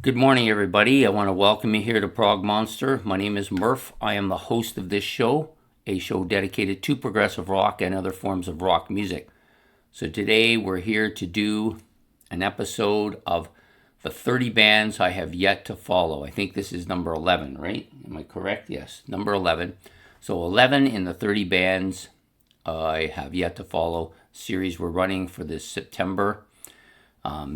Good morning, everybody. I want to welcome you here to Prog Monster. My name is Murph. I am the host of this show, a show dedicated to progressive rock and other forms of rock music. So today we're here to do an episode of the 30 bands I have yet to follow. I think this is number 11, right? Am I correct? Yes, number 11. So 11 in the 30 bands I have yet to follow series we're running for this September.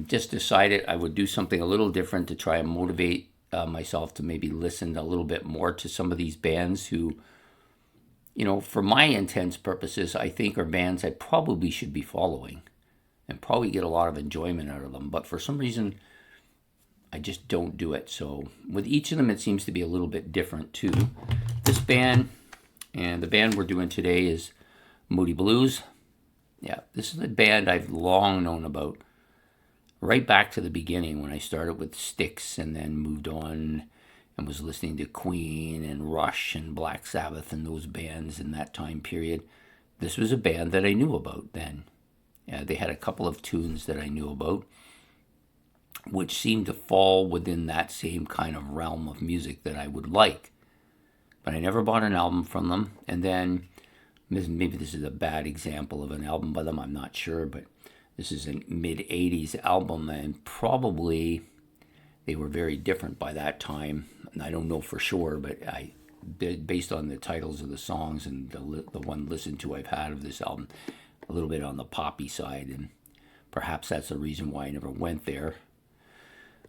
Just decided I would do something a little different to try and motivate myself to maybe listen a little bit more to some of these bands who, for my intents purposes, I think are bands I probably should be following and probably get a lot of enjoyment out of them. But for some reason, I just don't do it. So with each of them, it seems to be a little bit different too. This band and the band we're doing today is Moody Blues. Yeah, this is a band I've long known about. Right back to the beginning when I started with Styx and then moved on and was listening to Queen and Rush and Black Sabbath and those bands in that time period. This was a band that I knew about then. They had a couple of tunes that I knew about, which seemed to fall within that same kind of realm of music that I would like. But I never bought an album from them. And then, maybe this is a bad example of an album by them, I'm not sure, but this is a mid-'80s album, and probably they were very different by that time. And I don't know for sure, but based on the titles of the songs and the one listened to I've had of this album, a little bit on the poppy side, and perhaps that's the reason why I never went there.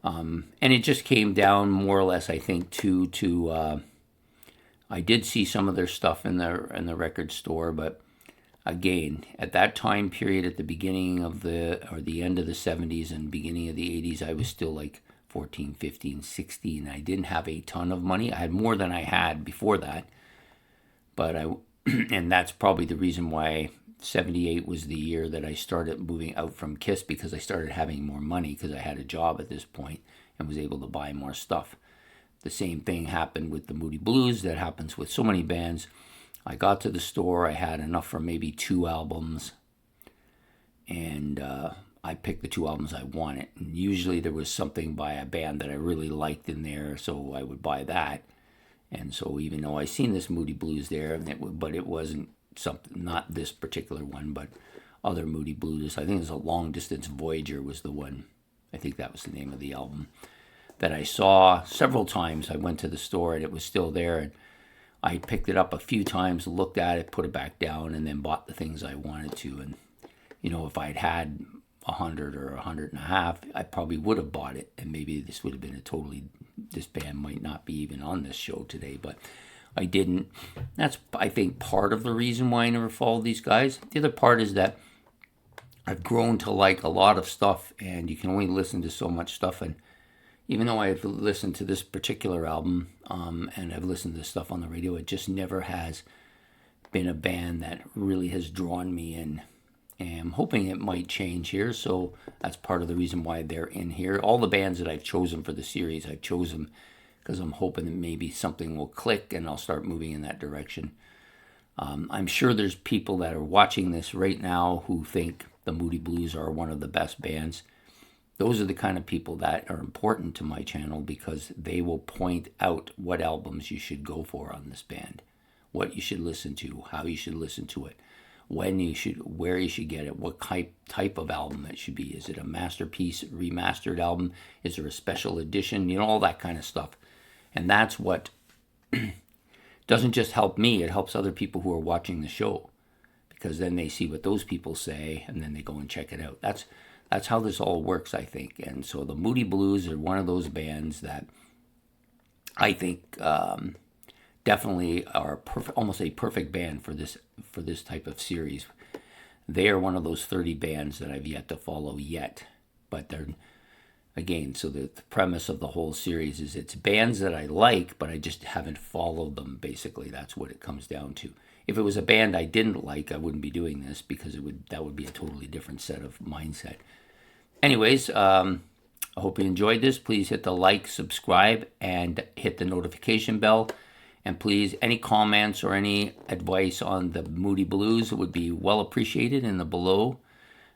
And it just came down more or less, I think, to I did see some of their stuff in the record store, but again, at that time period, at the beginning of the end of the 70s and beginning of the 80s, I was still like 14, 15, 16. I didn't have a ton of money. I had more than I had before that. But and that's probably the reason why 78 was the year that I started moving out from KISS, because I started having more money because I had a job at this point and was able to buy more stuff. The same thing happened with the Moody Blues. That happens with so many bands. I got to the store, I had enough for maybe 2 albums, and I picked the 2 albums I wanted. And usually there was something by a band that I really liked in there, so I would buy that. And so even though I seen this Moody Blues there, but it wasn't something, not this particular one, but other Moody Blues. I think it was a Long Distance Voyager was the one. I think that was the name of the album that I saw several times. I went to the store and it was still there, and I picked it up a few times, looked at it, put it back down, and then bought the things I wanted to. And, if I'd had 100 or 150, I probably would have bought it. And maybe this would have been this band might not be even on this show today, but I didn't. That's, I think, part of the reason why I never followed these guys. The other part is that I've grown to like a lot of stuff, and you can only listen to so much stuff. And even though I've listened to this particular album and I've listened to stuff on the radio, it just never has been a band that really has drawn me in. And I'm hoping it might change here, so that's part of the reason why they're in here. All the bands that I've chosen for the series, I've chosen because I'm hoping that maybe something will click and I'll start moving in that direction. I'm sure there's people that are watching this right now who think the Moody Blues are one of the best bands. Those are the kind of people that are important to my channel because they will point out what albums you should go for on this band, what you should listen to, how you should listen to it, when you should, where you should get it, what type of album it should be. Is it a masterpiece, remastered album? Is there a special edition? All that kind of stuff. And that's what doesn't just help me, it helps other people who are watching the show, because then they see what those people say and then they go and check it out. That's how this all works, I think. And so the Moody Blues are one of those bands that I think definitely are almost a perfect band for this type of series. They are one of those 30 bands that I've yet to follow yet. But they're, again, so the premise of the whole series is it's bands that I like, but I just haven't followed them, basically. That's what it comes down to. If it was a band I didn't like, I wouldn't be doing this because that would be a totally different set of mindset. Anyways, I hope you enjoyed this. Please hit the like, subscribe, and hit the notification bell. And please, any comments or any advice on the Moody Blues would be well appreciated in the below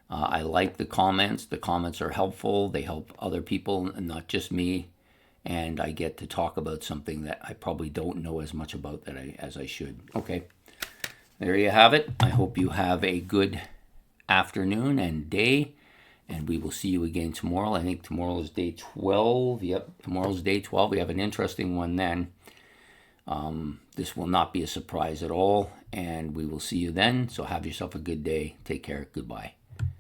I like the comments. The comments are helpful. They help other people and not just me. And I get to talk about something that I probably don't know as much about as I should. Okay, there you have it. I hope you have a good afternoon and day. And we will see you again tomorrow. I think tomorrow is day 12. Yep, tomorrow's day 12. We have an interesting one then. This will not be a surprise at all. And we will see you then. So have yourself a good day. Take care. Goodbye.